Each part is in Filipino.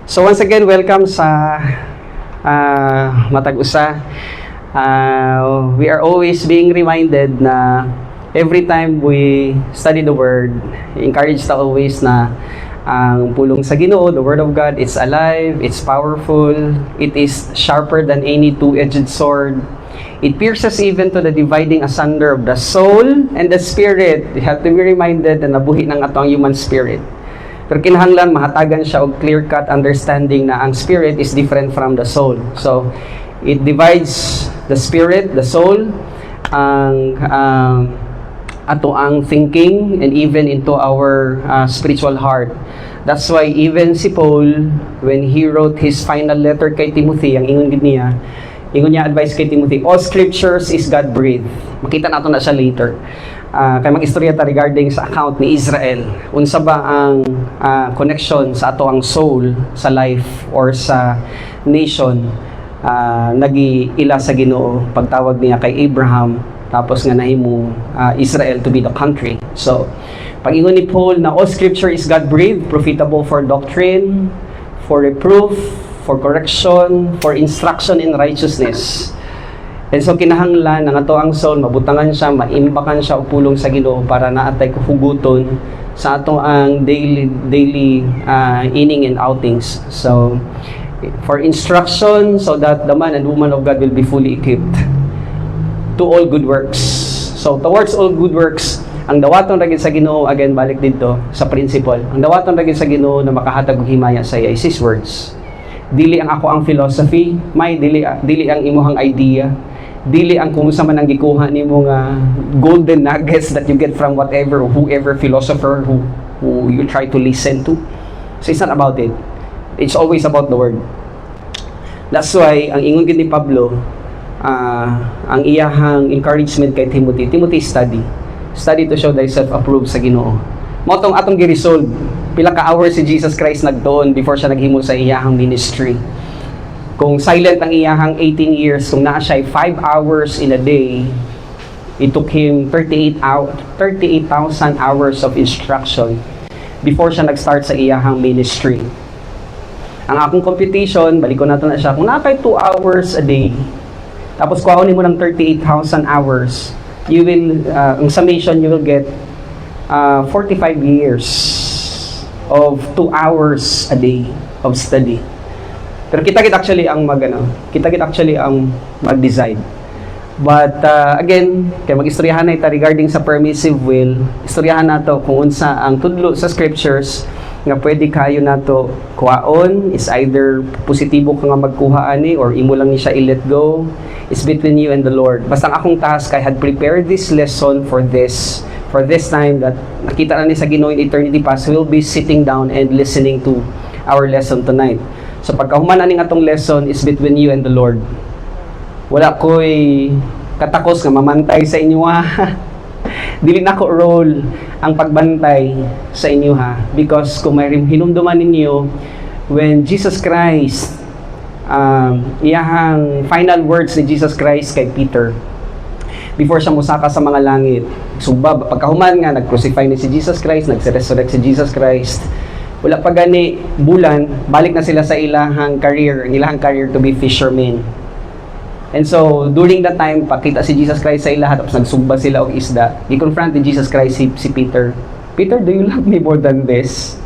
So once again, welcome sa Matag Usa. We are always being reminded na every time we study the Word, encouraged ta always na ang pulong sa Ginoo, the Word of God, it's alive, it's powerful, it is sharper than any two-edged sword. It pierces even to the dividing asunder of the soul and the spirit. You have to be reminded na nabuhi ng ato ang human spirit. Pero kinahanglan mahatagan siya og clear-cut understanding na ang spirit is different from the soul. So, it divides the spirit, the soul, ang ato ang thinking, and even into our spiritual heart. That's why even si Paul, when he wrote his final letter kay Timothy, ang ingon niya advice kay Timothy, all scriptures is God-breathed. Makita nato na siya later. Kay mag-istorya ta regarding sa account ni Israel. Unsa ba ang connection sa ato ang soul sa life or sa nation nagi-ila sa Ginoo pagtawag niya kay Abraham tapos nga nahimo Israel to be the country. So pag-ingon ni Paul na all scripture is God-breathed, profitable for doctrine, for reproof, for correction, for instruction in righteousness. And so kinahanglan ang ato ang soul mabutangan siya, maimbakan siya og pulong sa Ginoo para naatay huguton sa ato ang daily inning and outings. So for instruction, so that the man and woman of God will be fully equipped to all good works. So towards all good works, ang dawaton ragid sa Ginoo, again balik dito sa principle. Ang dawaton ragid sa Ginoo na makahatag og himaya sa iya is His words. Dili ang ako ang philosophy, may dili ang imuhang idea, dili ang kung sa man ang gikuha nimo nga golden nuggets that you get from whatever or whoever philosopher who you try to listen to. So it's not about it. It's always about the word. That's why ang ingon gid ni Pablo, ang iyahang encouragement kay Timothy, study to show thyself approved sa Ginoo. Mao tong atong gi-resolve. Pila ka hours si Jesus Christ nagtuon before siya naghimo sa iyahang ministry. Kung silent ang iyahang 18 years, kung naa siya 5 hours in a day, it took him 38,000 hours of instruction before siya nag-start sa iyahang ministry. Ang akong computation, balik ko nato na siya, kung naa kay 2 hours a day, tapos kuhaon mo ng 38,000 hours, you will, ang summation, you will get 45 years of 2 hours a day of study. Pero kita actually ang mag-decide. But again, kay mag-istoryahan na ita regarding sa permissive will, istoryahan nato kung unsa ang tudlo sa scriptures nga pwede kayo nato kuhaon, is either positibo ka nga magkuha ani or imo lang ni siya i-let go. It's between you and the Lord. Basta ang akong task, I had prepared this lesson for this time that nakita na ni sa Ginoo in eternity past, we'll be sitting down and listening to our lesson tonight. So pagkahuman aning atong lesson is between you and the Lord. Wala ko'y katakos nga mamantay sa inyo ha. Dili na ko role ang pagbantay sa inyo ha. Because kung may hinumduman ninyo, when Jesus Christ, iyahang final words ni Jesus Christ kay Peter, before siya musaka sa mga langit, subab, pagkahuman nga, nag-crucify ni si Jesus Christ, nag-resurrect si Jesus Christ, wala pa gani bulan, balik na sila sa ilahang career to be fishermen. And so, during that time, pakita si Jesus Christ sa ilaha, tapos nagsugba sila og isda. I-confront ni Jesus Christ si Peter, Peter, do you love me more than this?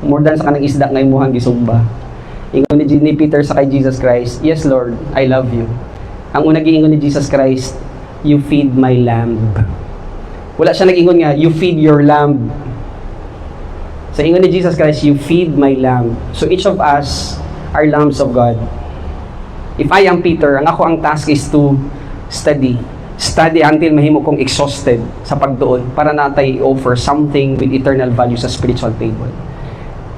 More than sa kanang isda nga imuhang gisugba. Ingon ni Peter sa kay Jesus Christ, yes Lord, I love you. Ang unang giingon ni Jesus Christ, you feed my lamb. Wala siya nag-ingon nga, you feed your lamb. Sa ingon ni Jesus Christ, you feed my lamb. So each of us are lambs of God. If I am Peter, ang task is to study until mahimo kong exhausted sa pagduon para natay offer something with eternal value sa spiritual table.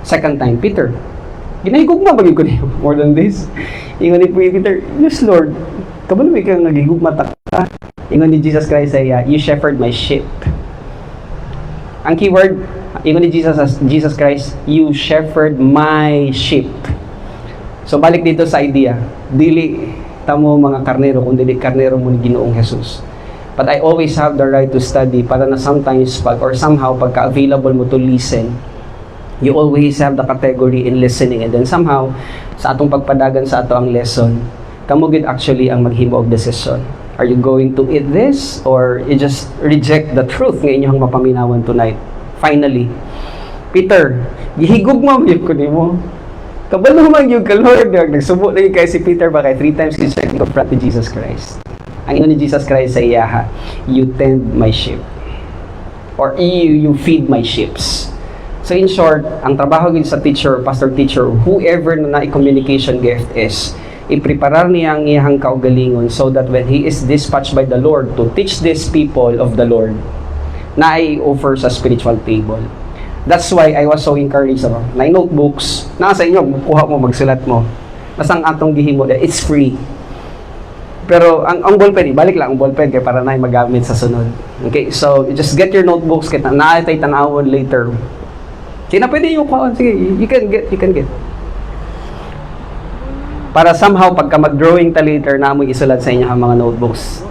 Second time, Peter, ginahigugma ba ko niyo more than this? Ingon ni Peter, yes Lord, kabalo may kang nagigugma ta. Ingon ni Jesus Christ ay, you shepherd my sheep. Ang keyword, ingon ni Jesus Christ, you shepherd my sheep. So balik dito sa idea, dili tamo mga karnero, kundi karnero mo ni Ginoong Jesus. But I always have the right to study para na sometimes pagka-available mo to listen, You always have the category in listening, and then somehow sa atong pagpadagan sa ato ang lesson, kamo gid actually ang maghimo og decision. Are you going to eat this or you just reject the truth nga inyong mapaminawan tonight? Finally, Peter, gihigugma gyud ko nimo. Kabalo man gyud ka Lord, nagsubo na kay si Peter ba kay 3 times siya confront ni Jesus Christ. Ang ingon ni Jesus Christ sa iyaha, you tend my sheep. Or you feed my sheep. So in short, ang trabaho gid sa teacher, pastor teacher, whoever na communication gift is, ipreparar niya ang iyang kaugalingon so that when he is dispatched by the Lord to teach these people of the Lord, na ay offer sa spiritual table. That's why I was so encouraged. Na notebooks, nasa inyo, kuha mo, magsulat mo. Nasang atong gihimo, it's free. Pero ang ballpen, balik lang ang ballpen kay para na magamit sa sunod. Okay, so just get your notebooks, kita na tay tanawon later. Sige na, pwede yung kuha. Sige, you can get. Para somehow, pagka mag-drawing ta later, na mo isulat sa inyo ang mga notebooks.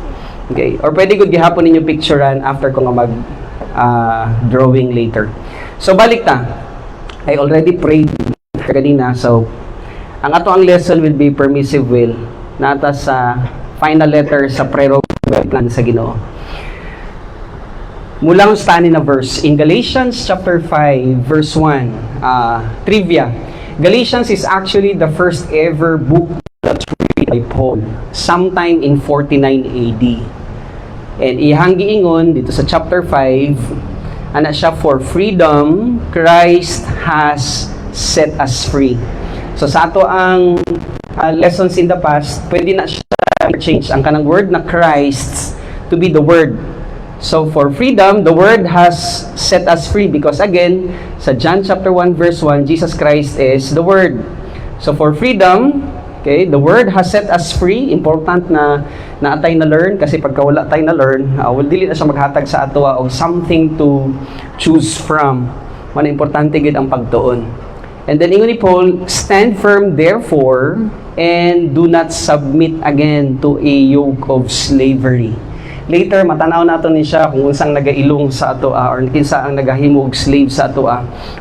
Okay? Or pwede good gihapon ninyo picturean after ko nga mag-drawing later. So, balik ta. I already prayed kanina. So, ang ato ang lesson will be permissive will. Nata sa final letter sa prerogative plan sa Ginoo. Mulang study na verse in Galatians chapter 5 verse 1. Trivia. Galatians is actually the first ever book that's written by Paul sometime in 49 AD. And ihang giingon dito sa chapter 5, ana siya, for freedom Christ has set us free. So sa ato ang lessons in the past, pwede na siya change ang kanang word na Christ to be the word. So for freedom, the word has set us free because again, sa John chapter 1 verse 1, Jesus Christ is the word. So for freedom, okay, the word has set us free. Important na atay na learn kasi pagka wala tay na learn, dili na siya maghatag sa ato og something to choose from. Mana importante gid ang pagtuon. And then ingon ni Paul, stand firm therefore and do not submit again to a yoke of slavery. Later, matanaw nato ni siya kung unsang nagailong sa ato or kinsa ang nagahimog slave sa ato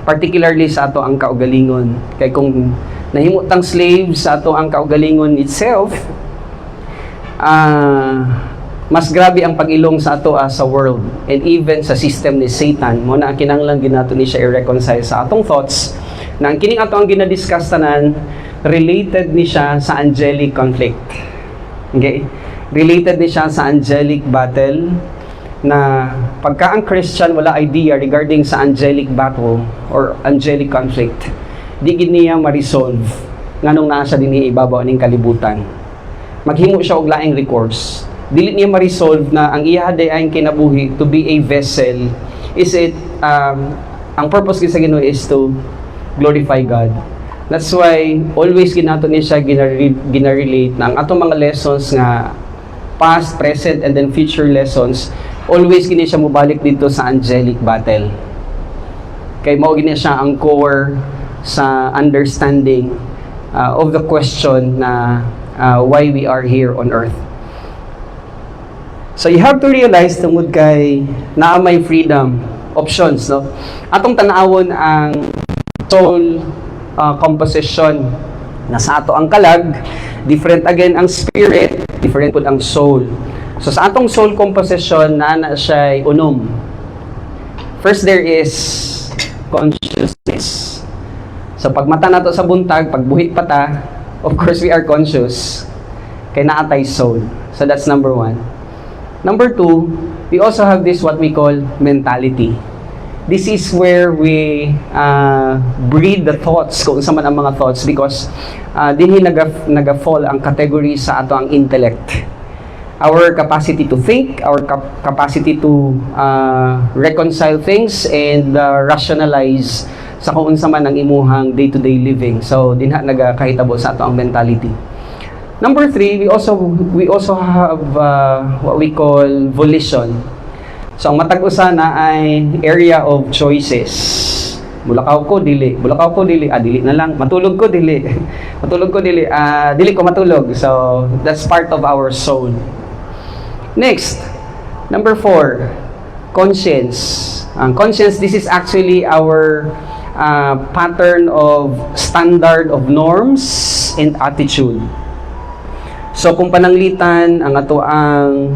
particularly sa ato ang kaugalingon. Kay kung nahimutang slave sa ato ang kaugalingon itself, mas grabe ang pag-ilong sa ato sa world and even sa system ni Satan. Mo na kinahanglan ginato ni siya i-reconcile sa atong thoughts na ang kining ato ang ginadiscuss tanan related ni siya sa angelic conflict. Okay? Related ni siya sa angelic battle na pagka ang Christian wala idea regarding sa angelic battle or angelic conflict, di gid niya ma-resolve nganong naa siya dinhi ibabaw ning kalibutan. Maghimo siya og laing recourse. Dili niya ma-resolve na ang iya dayon kinabuhi to be a vessel. Is it ang purpose gid sa Ginoo is to glorify God. That's why always ginato ni siya ginarelate na ang atong mga lessons nga past, present, and then future lessons, always gini siya mubalik dito sa angelic battle. Kay mao gini siya ang core sa understanding of the question na why we are here on earth. So you have to realize tungod kay naa may freedom options, no? Atong tan-awon ang soul composition na sa ato ang kalag, different again ang spirit, different po ang soul. So sa atong soul composition na siya unom. First there is consciousness. So pag mata nato sa buntag, pag buhi pa ta, of course we are conscious. Kay naatay soul. So that's number 1. Number 2, we also have this what we call mentality. This is where we breed the thoughts, kung sa man ang mga thoughts, because dinhi naga-fall ang category sa ato ang intellect. Our capacity to think, our capacity to reconcile things and rationalize sa kung unsa man ang imuhang day-to-day living. So dinha nagakahitabo sa ato ang mentality. Number 3, we also have what we call volition. So, ang matag usa na ay area of choices. Bulakaw ko, dili. Bulakaw ko, dili. Dili na lang. Matulog ko, dili. Matulog ko, dili. Dili ko matulog. So, that's part of our soul. Next, number 4, conscience. Ang conscience, this is actually our pattern of standard of norms and attitude. So kung pananglitan ang ato ang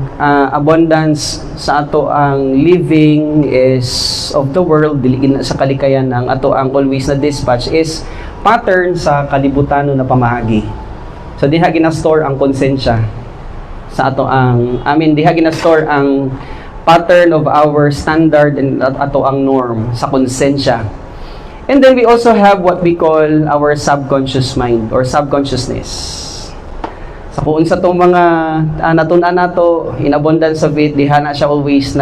abundance sa ato ang living is of the world, dili na sa kalikayan, ang ato ang always na dispatch is pattern sa kalibutan na pamahagi. So diha gina-store ang konsensya sa ato ang diha gina-store ang pattern of our standard and ato ang norm sa konsensya. And then we also have what we call our subconscious mind or subconsciousness. Sa kung sa itong mga natunan nato, in abundance of it, diha na siya always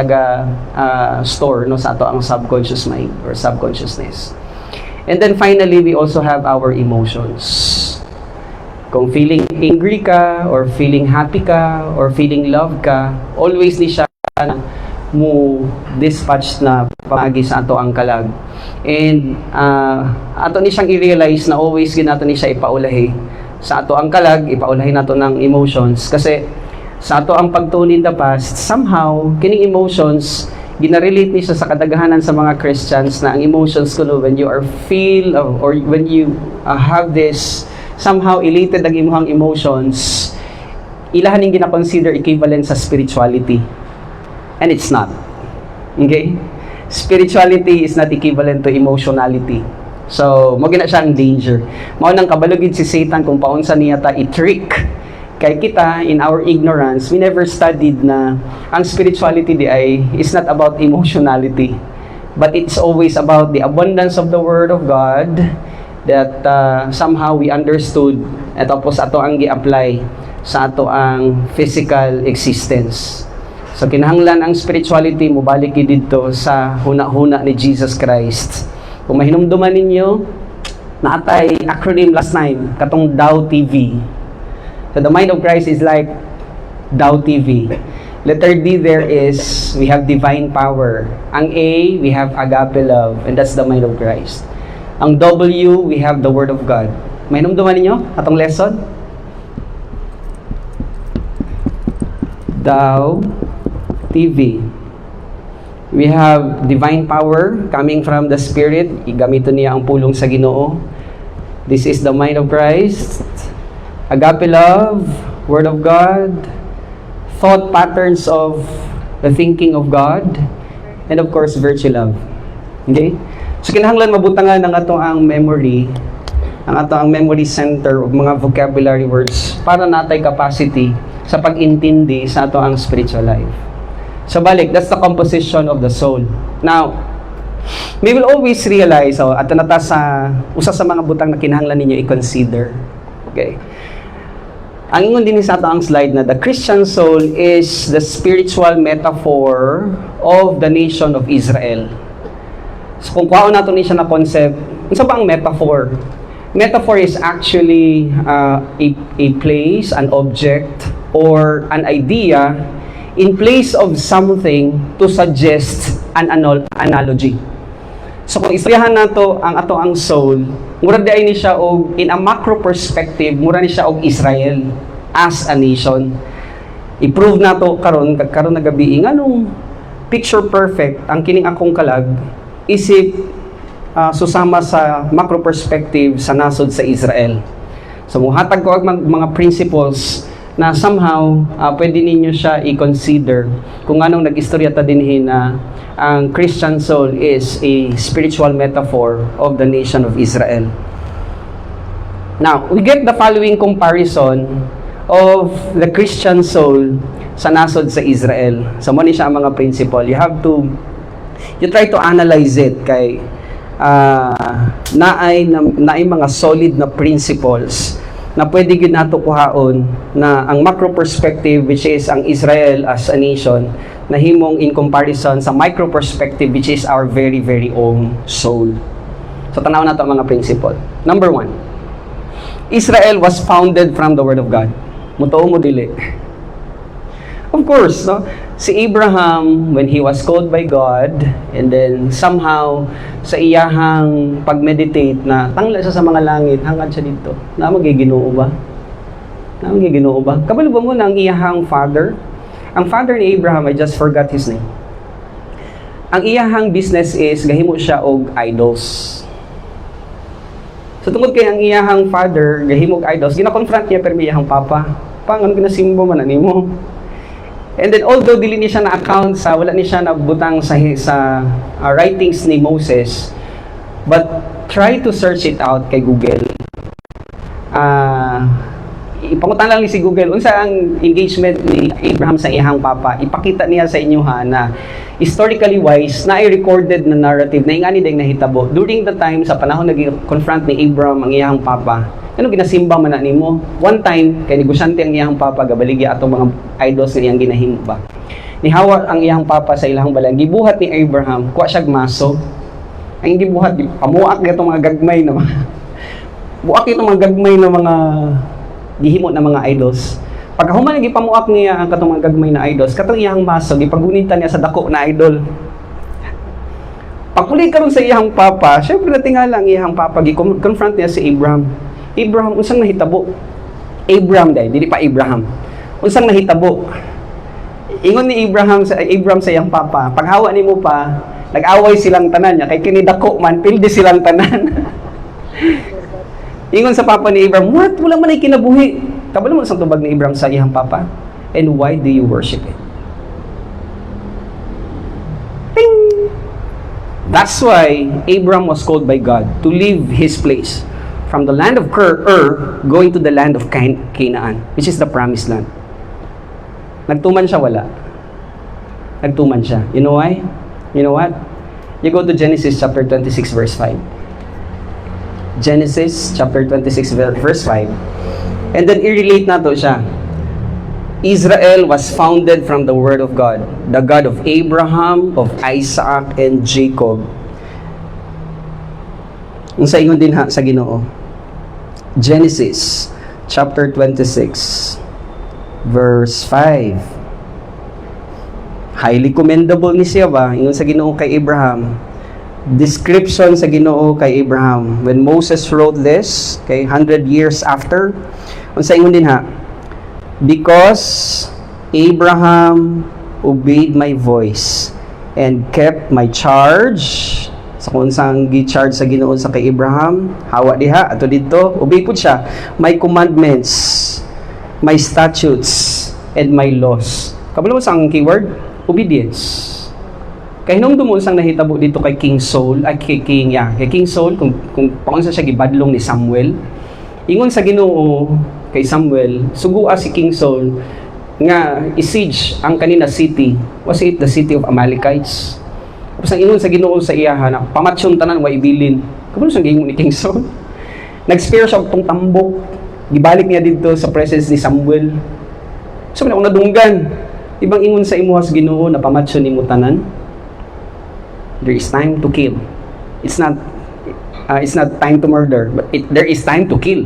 store no, sa ato ang subconscious mind or subconsciousness. And then finally, we also have our emotions. Kung feeling angry ka, or feeling happy ka, or feeling love ka, always ni siya mo dispatch na pamagi sa ato ang kalag. And ato ni siyang i-realize na always ginato ni siya ipaulahi sa ato ang kalag, ipaulahin nato ng emotions kasi sa ato ang pagtunin the past, somehow kining emotions ginarelate ni siya sa kadaghanan sa mga Christians na ang emotions kuno when you are feel or when you have this somehow elated ang imong emotions, ilahan ning gina-consider equivalent sa spirituality, and it's not. Okay, spirituality is not equivalent to emotionality. So, mo gina siya ang danger. Mao nang kabalugid si Satan kung paunsa niya ta i-trick. Kay kita, in our ignorance, we never studied na ang spirituality di ay is not about emotionality. But it's always about the abundance of the Word of God that somehow we understood at tapos ato ang gi-apply sa ato ang physical existence. So, kinahanglan ang spirituality mo balik dito sa huna-huna ni Jesus Christ. Kung mahinumduman ninyo, naatay acronym last time, katong DAW TV. So the mind of Christ is like DAW TV. Letter D there is, we have divine power. Ang A, we have agape love, and that's the mind of Christ. Ang W, we have the Word of God. Mahinumduman ninyo, atong lesson? DAW TV. We have divine power coming from the Spirit. Igamito niya ang pulong sa Ginoo. This is the mind of Christ. Agape love, Word of God, thought patterns of the thinking of God, and of course, virtue love. Okay? So, kinahanglan mabutangan ng ato ang memory, ang ato ang memory center of mga vocabulary words para natay capacity sa pag-intindi sa ato ang spiritual life. So balik, that's the composition of the soul. Now, we will always realize, ato na ta sa usa sa mga butang na kinahanglan ninyo i-consider. Okay. Ang ingon din sa ato ang slide na the Christian soul is the spiritual metaphor of the nation of Israel. So kung kuhaon nato ni siya na concept, unsa ba ang metaphor? Metaphor is actually a place, an object, or an idea in place of something to suggest an analogy. So kung istoryahan nato ang ato ang soul, mura di ay ni siya og in a macro perspective, mura ni siya og Israel as a nation. I-prove nato karon na gabi nganong picture perfect ang kining akong kalag isip susama sa macro perspective sa nasod sa Israel. So muhatag ko ang mga principles na somehow pwede ninyo siya i-consider kung anong nag-istorya ta dinhi na ang Christian soul is a spiritual metaphor of the nation of Israel. Now, we get the following comparison of the Christian soul sa nasod sa Israel. So, mo ni siya ang mga principle. You try to analyze it kay naay mga solid na principles na pwede gid nato kuhaon na ang macro perspective which is ang Israel as a nation na himong in comparison sa micro perspective which is our very very own soul. So tanaw nato ang mga principle. Number 1. Israel was founded from the Word of God. Mutuo mo dili. Of course, no? Si Abraham, when he was called by God, and then somehow, sa iyahang pag-meditate na tangla siya sa mga langit, hangad siya dito. Na magiginoo ba? Kabalo ba mo na ang iyahang father? Ang father ni Abraham, I just forgot his name. Ang iyahang business is, gahimo siya og idols. So tungod kay ang iyahang father gahimog idols, gina-confront niya pero iyahang papa. Pangon ginasimbo man nimo. And then although dili ni siya na account sa wala ni siya nabutang sa writings ni Moses, but try to search it out kay Google. Ipangutan lang ni si Google unsa ang engagement ni Abraham sa iyang papa. Ipakita niya sa inyo na historically wise na recorded na narrative na ingani ding nahitabo during the time sa panahon nag-confront ni Abraham ang iyang papa. Ano ginasimba man na nimo? One time kay negosyante ang iyang papa gabaligya atong mga idols nga iyang ginahimo ba. Nihawa ang iyang papa sa ilang balang gibuhat ni Abraham kuha siya maso. Ang gibuhat pamuak gatong mga gagmay na mga buak itong mga gagmay na mga gihimo na mga idols. Pagkahuman nang gipamuak niya ang katong mga gagmay na idols, katong iyang maso gipagunitan niya sa dako na idol. Pagpuli karon sa iyang papa, syempre natingala ang iyang papa gi-confront niya si Abraham. Abraham, unsang nahitabo? Dili pa Abraham. Unsang nahitabo? Ingon ni Abraham sa iyang papa, paghawa nimo pa, nag-away silang tanan niya kay kini dako man pildi silang tanan. Ingon sa papa ni Abraham, what? Wala man ay kinabuhi. Kabalo mo sa tubag ni Abraham sa iyang papa. And why do you worship it? Ting! That's why Abraham was called by God to leave his place from the land of Ur, going to the land of Canaan, which is the promised land. Nagtuman siya, wala. Nagtuman siya. You know why? You know what? You go to Genesis chapter 26 verse 5. Genesis chapter 26 verse 5. And then i-relate na to siya. Israel was founded from the word of God, the God of Abraham, of Isaac, and Jacob. Unsa ingon din sa Ginoo. Genesis chapter 26 verse 5. Highly commendable ni siya ba? Ingon sa Ginoo kay Abraham. Description sa Ginoo kay Abraham. When Moses wrote this, 100 years after, unsa ingon din ha? Because Abraham obeyed my voice and kept my charge. Sa kung saan gi-charge sa Ginoo sa kay Abraham, hawa diha ato dito, obey pud siya. My commandments, my statutes, and my laws. Kabalo mo sa ang keyword? Obedience. Kay hinungdom mo sang nahitabo dito kay King Saul, kay King Saul kung paunsa siya gibadlong ni Samuel. Ingon sa Ginoo kay Samuel, sugua si King Saul nga i-siege ang kanina city. Was it the city of Amalekites? Tapos ang ingon sa Ginoo sa iyaha na pamatsyon tanan wa ibilin. Kabalo sang gingon ni King Saul. Nag-spare siya og tambok. Gibalik niya dito sa presence ni Samuel. So man ako nadunggan. Ibang ingon sa imuha sa Ginoo na pamatsyon nimo tanan. There is time to kill. It's not time to murder, but there is time to kill.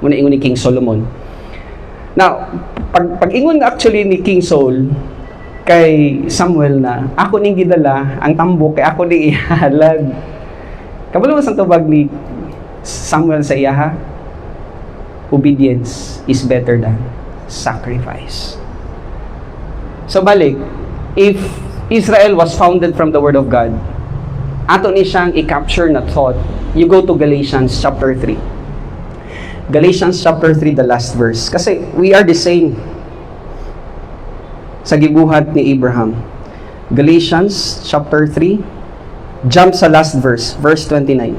Muna ingon ni King Solomon. Now, pag ingon actually ni King Saul kay Samuel na ako ning gidala ang tambok kay ako ning ihalad. Kabalo sa tubag ni Samuel sa iyaha, obedience is better than sacrifice. So balik, if Israel was founded from the Word of God, ato ni siyang i-capture na thought. You go to Galatians chapter 3. Galatians chapter 3, the last verse. Kasi we are the same sa gibuhat ni Abraham. Galatians chapter 3, jump sa last verse, verse 29.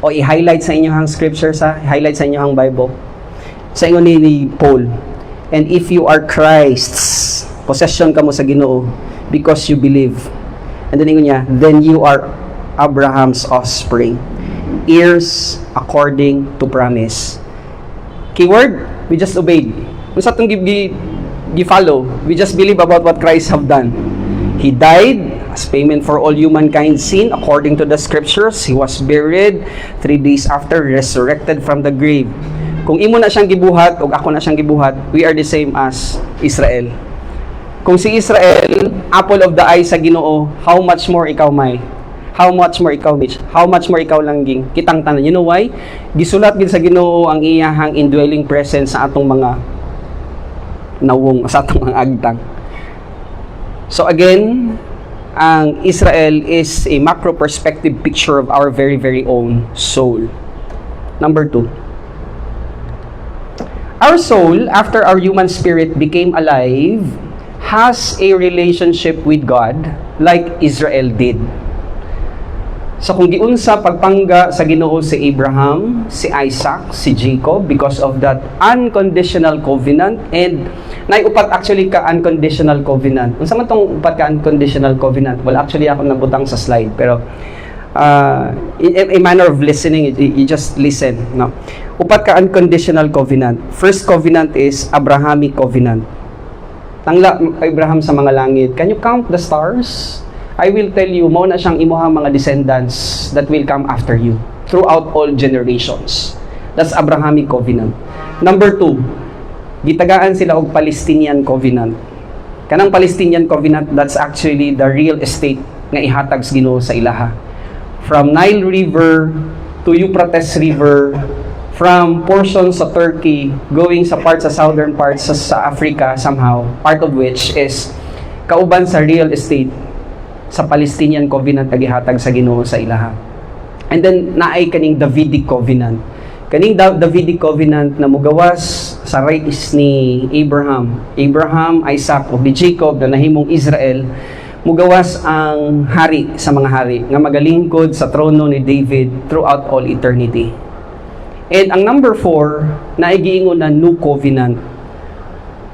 O i-highlight sa inyong scripture, highlight sa inyong Bible. Sa ingon ni Paul, and if you are Christ's, possession ka mo sa Ginoo, because you believe. And then ingon niya, then you are Abraham's offspring, heirs according to promise. Keyword, we just obeyed. Kung sa itong gi-follow, we just believe about what Christ have done. He died as payment for all humankind's sin according to the scriptures. He was buried 3 days after, resurrected from the grave. Kung imo na siyang gibuhat o ako na siyang gibuhat, we are the same as Israel. Kung si Israel, apple of the eye sa Ginoo, how much more ikaw may? How much more ikaw, Mitch? How much more ikaw langging? Kitang tanan. You know why? Gisulat gid sa Ginoo ang iyahang indwelling presence sa atong mga nawong, sa atong mga agtang. So again, ang Israel is a macro perspective picture of our very, very own soul. Number 2. Our soul, after our human spirit became alive, has a relationship with God like Israel did. So kung giunsa pagpangga sa Ginoo si Abraham, si Isaac, si Jacob because of that unconditional covenant, and naiupat actually ka unconditional covenant. Unsa man tong upat ka unconditional covenant? Well, actually ako nabutang sa slide pero in a manner of listening, you just listen, no? Upat ka unconditional covenant. First covenant is Abrahamic covenant. Tangla Abraham sa mga langit. Can you count the stars? I will tell you, mao na siyang imuhang mga descendants that will come after you throughout all generations. That's Abrahamic covenant. Number 2, gitagaan sila og Palestinian covenant. Kanang Palestinian covenant, that's actually the real estate nga ihatag sa Ginoo sa ilaha. From Nile River to Euphrates River, from portions sa Turkey going sa parts sa southern parts sa Africa somehow, part of which is kauban sa real estate sa Palestinian covenant na gihatag sa Ginoo sa ilaha. And then naay kaning Davidic covenant. Kaning Davidic covenant na mugawas sa race ni Abraham, Isaac ug ni Jacob na nahimong Israel, mugawas ang hari sa mga hari nga magalingkod sa trono ni David throughout all eternity. And ang number 4 na giingon na new covenant.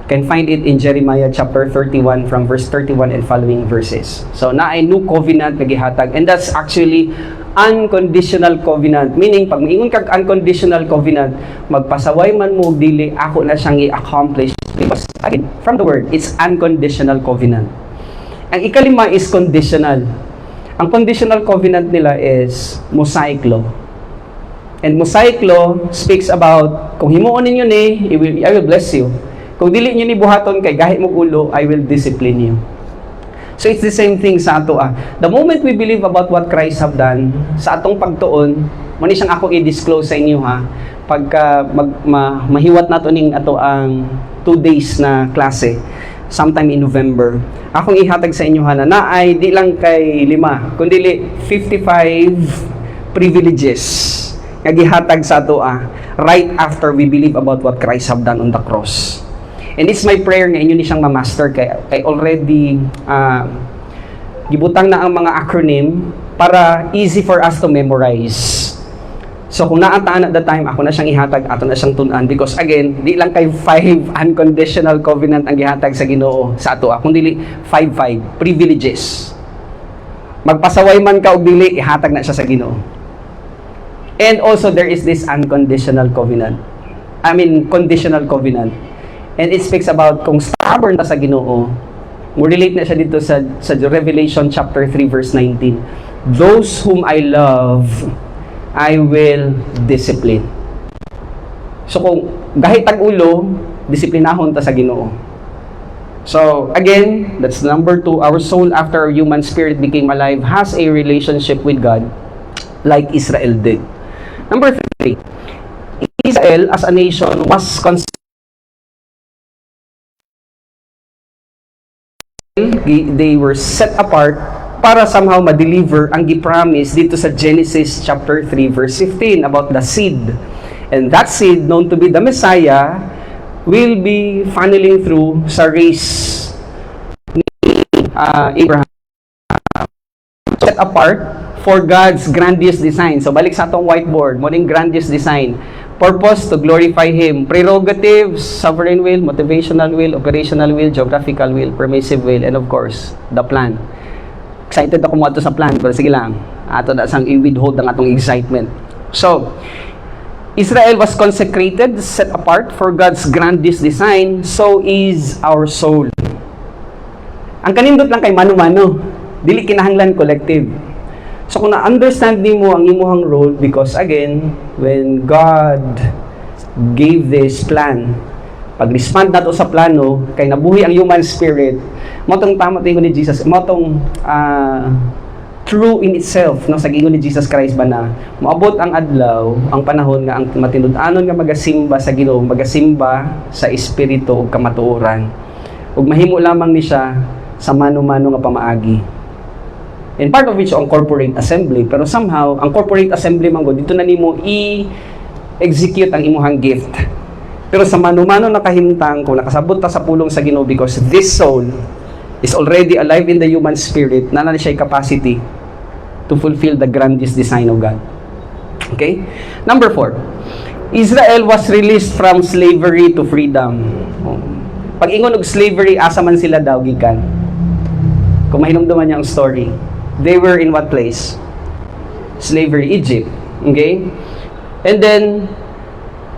Can find it in Jeremiah chapter 31 from verse 31 and following verses. So na ay new covenant na gihatag, and that's actually unconditional covenant. Meaning pag miingon kag unconditional covenant, magpasaway man mo og dili, ako na siyang i-accomplish. Because again, from the word, it's unconditional covenant. Ang ikalima is conditional. Ang conditional covenant nila is Mosaic law. And Mosaic law speaks about kung himuon ninyo ni, I will bless you. Kung dili nyo ni buhaton kay gahi mo ulo, I will discipline you. So it's the same thing sa ato. The moment we believe about what Christ have done, sa atong pagtuon, muna siyang ako i-disclose sa inyo pagka mahiwat nato ning ato ang 2 days na klase, sometime in November. Akong ihatag sa inyo na ay di lang kay 5, kundi 55 privileges nga gihatag sa ato right after we believe about what Christ have done on the cross. And it's my prayer nga inyo ni siyang ma-master kay already gibutang na ang mga acronym para easy for us to memorize. So kung naataan at the time, ako na siyang ihatag, ato na siyang tunan, because again, di lang kay 5 unconditional covenant ang gihatag sa Ginoo sa ato, kundi 5 privileges. Magpasaway man ka og dili, ihatag na siya sa Ginoo. And also there is this unconditional covenant. Conditional covenant. And it speaks about kung stubborn ta sa Ginoo. Mo-relate na siya dito sa Revelation chapter 3 verse 19. Those whom I love, I will discipline. So kung gahi tag-ulo, disiplinahon ta sa Ginoo. So again, that's number 2. Our soul after our human spirit became alive has a relationship with God like Israel did. Number 3. Israel as a nation was they were set apart para somehow ma-deliver ang gi-promise dito sa Genesis chapter 3 verse 15 about the seed. And that seed known to be the Messiah will be funneling through sa race ni Abraham. Set apart for God's grandiose design. So balik sa atong whiteboard, mo ning grandiose design. Purpose to glorify Him. Prerogatives, sovereign will, motivational will, operational will, geographical will, permissive will, and of course, the plan. Excited ako mo ato sa plan, pero sige lang. Ato na sang i-withhold ang atong excitement. So, Israel was consecrated, set apart for God's grandiose design, so is our soul. Ang kanindot lang kay mano-mano, dili kinahanglan collective. So kung na-understand mo ang imuhang role, because again, when God gave this plan, pag-respond nato sa plano, kay nabuhi ang human spirit, motong tama tingon ni Jesus, motong true in itself, no, sa gingon ni Jesus Christ ba na, moabot ang adlaw, ang panahon nga ang matinud-anon nga magasimba sa Ginoo, magasimba sa espiritu ug kamatuoran. Ug mahimo lamang ni siya sa mano-mano nga pamaagi. And part of which ang corporate assembly, pero somehow ang corporate assembly man dito na nimo execute ang imuhang gift. Pero sa manumano nakahimtang, kung nakasabot ta sa pulong sa Ginoo, because this soul is already alive in the human spirit, na siya capacity to fulfill the grandest design of God. Okay? Number 4, Israel was released from slavery to freedom. Pag ingon og slavery, asa man sila daw gikan? Kung mahinumduman niya ang story, they were in what place? Slavery, Egypt. Okay? And then,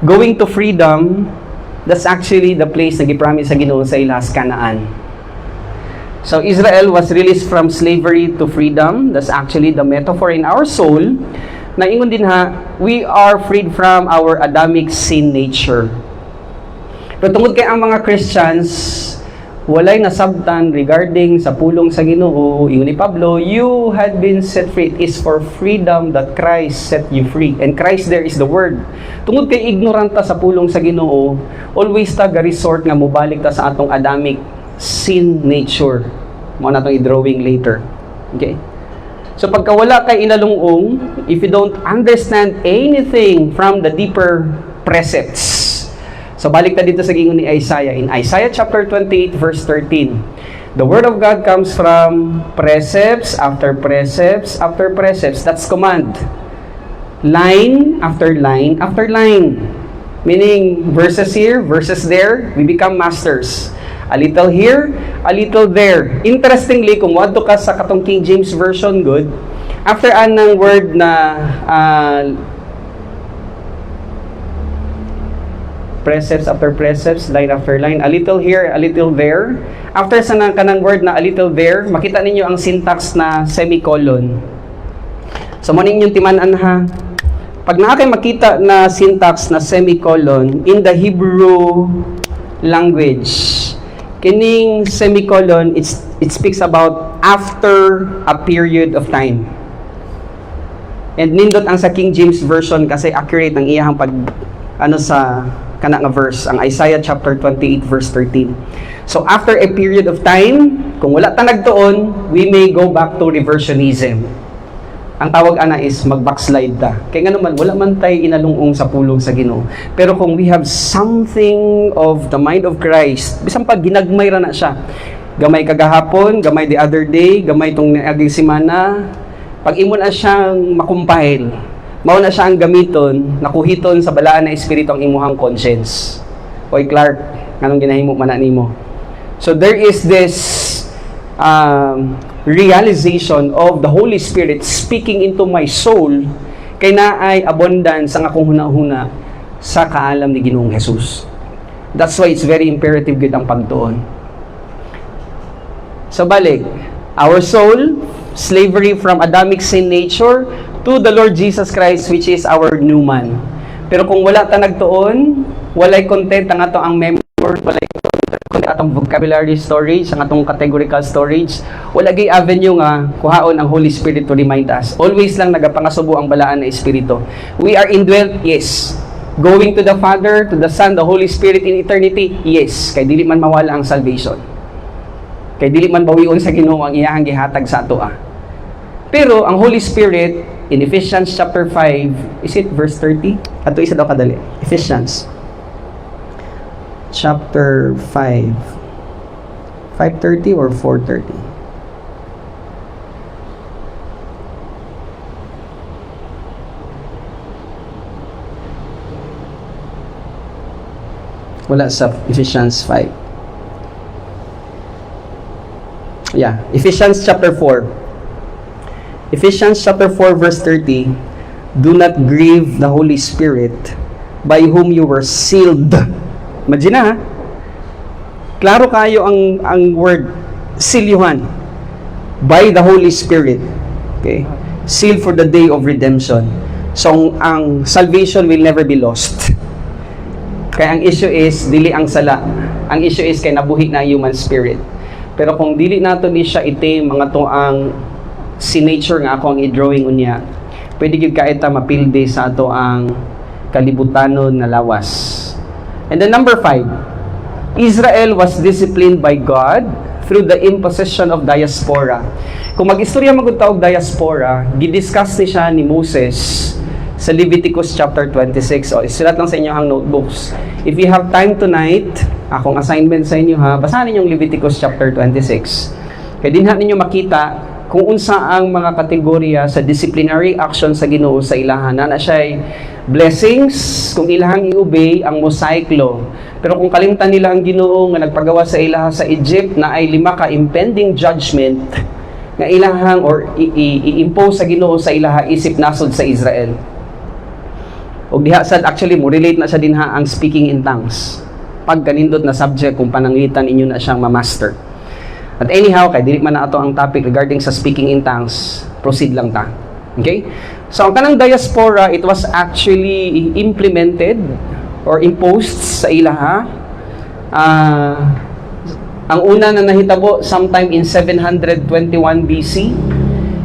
going to freedom, that's actually the place na gipromise sa Ginoo sa ilas, Canaan. So, Israel was released from slavery to freedom. That's actually the metaphor in our soul. Na ingon din ha, we are freed from our Adamic sin nature. Pero tungod kay ang mga Christians, walay nasabtan regarding sa pulong sa Ginoo, ingon ni Pablo, you had been set free. It is for freedom that Christ set you free. And Christ there is the Word. Tungod kay ignorant ta sa pulong sa Ginoo, always ta ga-resort nga mobalik ta sa atong Adamic sin nature. Mo na itong i-drawing later. Okay? So pagka wala kay inalungong, if you don't understand anything from the deeper precepts. So balik ta dito sa gingon ni Isaiah. In Isaiah chapter 28 verse 13. The word of God comes from precepts after precepts after precepts. That's command. Line after line after line. Meaning verses here, verses there, we become masters. A little here, a little there. Interestingly, kung wadto ka sa katong King James Version, good, after anang word na precepts after precepts, line after line, a little here, a little there, after sa kanang word na a little there, makita ninyo ang syntax na semicolon. So, mo ninyong timanan ha. Pag nakakay makita na syntax na semicolon, in the Hebrew language, kining semicolon, it speaks about after a period of time. And nindot ang sa King James Version kasi accurate ang iyang pag sa kana nga verse, ang Isaiah chapter 28 verse 13. So after a period of time, kung wala ta nagtuon, we may go back to reversionism. Ang tawag ana is mag-backslide ta. Kaya nga naman, wala man tayo inalungong sa pulong sa Ginoo. Pero kung we have something of the mind of Christ, bisang pag ginagmay ra na siya. Gamay kagahapon, gamay the other day, gamay tong aging semana, pag imo na siyang makumpile, mao na siya ang gamiton, nakuhiton sa balaan na espiritu ang imuhang conscience. Oy Clark, anong ginahimo man na nimo? So there is this realization of the Holy Spirit speaking into my soul kay naay abundance ang akong hunahuna sa kaalam ni Ginoong Jesus. That's why it's very imperative gid ang pagtuon. So balik, our soul, slavery from Adamic sin nature to the Lord Jesus Christ which is our new man. Pero kung wala ta nagtuon, walay content ang ato ang memory, walay atong vocabulary storage, ang atong categorical storage, wala gay avenue nga kuhaon ang Holy Spirit to remind us. Always lang nagapangasubo ang balaan na Espiritu. We are indwelt, yes. Going to the Father, to the Son, the Holy Spirit in eternity, yes. Kay dili man mawala ang salvation. Kay dili man bawion sa Ginoo ang iyahang gihatag sa ato. Pero ang Holy Spirit in Ephesians chapter 5, is it verse 30? Ato isa daw kadali. Ephesians chapter 5. 5:30 or 4:30? Wala sa Ephesians 5. Yeah, Ephesians chapter 4. Ephesians chapter 4 verse 30. Do not grieve the Holy Spirit by whom you were sealed. Imagine ha? Klaro kayo ang word sealyuhan by the Holy Spirit. Okay? Sealed for the day of redemption. So ang salvation will never be lost. Kaya ang issue is dili ang sala. Ang issue is kay nabuhi na human spirit. Pero kung dili nato ni siya itim mga to ang nature nga ako ang i-drawing unya, pwede gyud ka ita mapilde sa ato ang kalibutanon na lawas. And then number 5, Israel was disciplined by God through the imposition of diaspora. Kung mag-istorya magud ta og diaspora, gidiscuss ni siya ni Moses sa Leviticus chapter 26. O, isulat lang sa inyo ang notebooks. If you have time tonight, akong assignment sa inyo ha, basahin niyo yung Leviticus chapter 26. Kaya din ninyo makita kung unsa ang mga kategorya sa disciplinary action sa Ginoo sa ilahan. Na siya ay blessings, kung ilahang i-obey ang Mosaic law. Pero kung kalimtan nila ang Ginoo nga nagpagawa sa ilaha sa Egypt na ay 5 ka impending judgment nga ilahang or i-impose sa Ginoo sa ilaha isip nasod sa Israel. Og diha sad actually mo relate na sa dinha ang speaking in tongues. Pag kanindot na subject kung pananglitan inyo na siyang ma-master. At anyhow, kay dili man na ato ang topic regarding sa speaking in tongues, proceed lang ta. Okay? So ang kanang diaspora, it was actually implemented or imposed sa ilaha. Ang una na nahitabo sometime in 721 BC,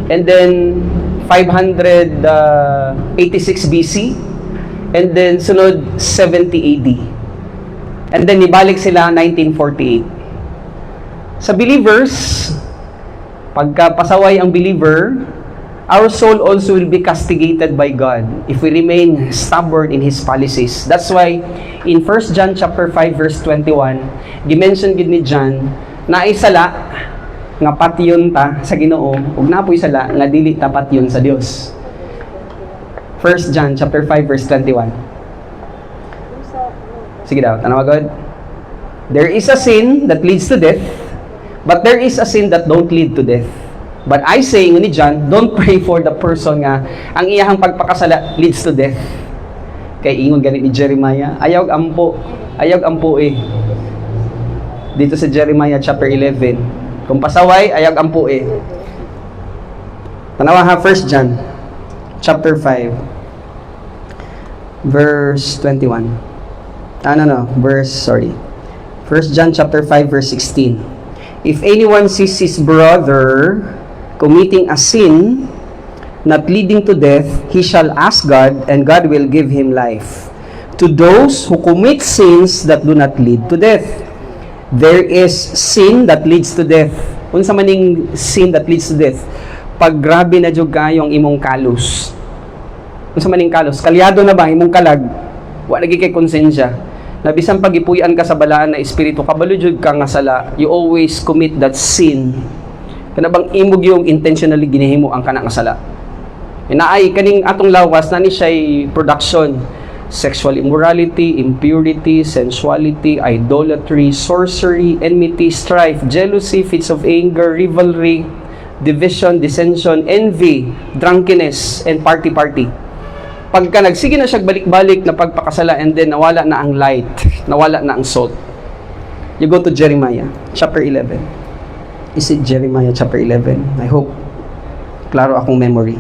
and then 586 BC, and then sunod 70 AD. And then ibalik sila 1948. Sa believers, pagka pasaway ang believer, our soul also will be castigated by God if we remain stubborn in His policies. That's why in 1 John chapter 5 verse 21, dimension gid ni John na isala nga patyon ta sa Ginoo ug napoy sala nga dili ta patyon sa Dios. 1 John chapter 5 verse 21. Sige daw, tanawa God. There is a sin that leads to death, but there is a sin that don't lead to death. But I say, ni John, don't pray for the person nga ang iyahang pagpakasala leads to death. Kay ingon ganit ni Jeremiah, ayaw ampo eh. Dito sa Jeremiah chapter 11, kung pasaway, ayaw ampo eh. Tanawa ha, 1 John chapter 5 verse 21. 1 John chapter 5 verse 16. If anyone sees his brother committing a sin not leading to death, he shall ask God, and God will give him life. To those who commit sins that do not lead to death, there is sin that leads to death. Unsa maning sin that leads to death? Pag grabe na jud kayo ang imong kalos. Unsa maning kalos? Kalyado na ba imong kalag? Wa lagi kay konsensya. Na bisan pag ipuy-an ka sa balaan na espiritu, kabalo jud ka nga sala, you always commit that sin. Kana bang imog yung intentionally ginihimo ang kana nga sala. Inaay kaning atong lawas na ni siya'y production, sexual immorality, impurity, sensuality, idolatry, sorcery, enmity, strife, jealousy, fits of anger, rivalry, division, dissension, envy, drunkenness, and party. Pagka nagsige na siya balik-balik na pagpakasala, and then nawala na ang light, nawala na ang salt. You go to Jeremiah chapter 11. Is it Jeremiah chapter 11? I hope klaro akong memory.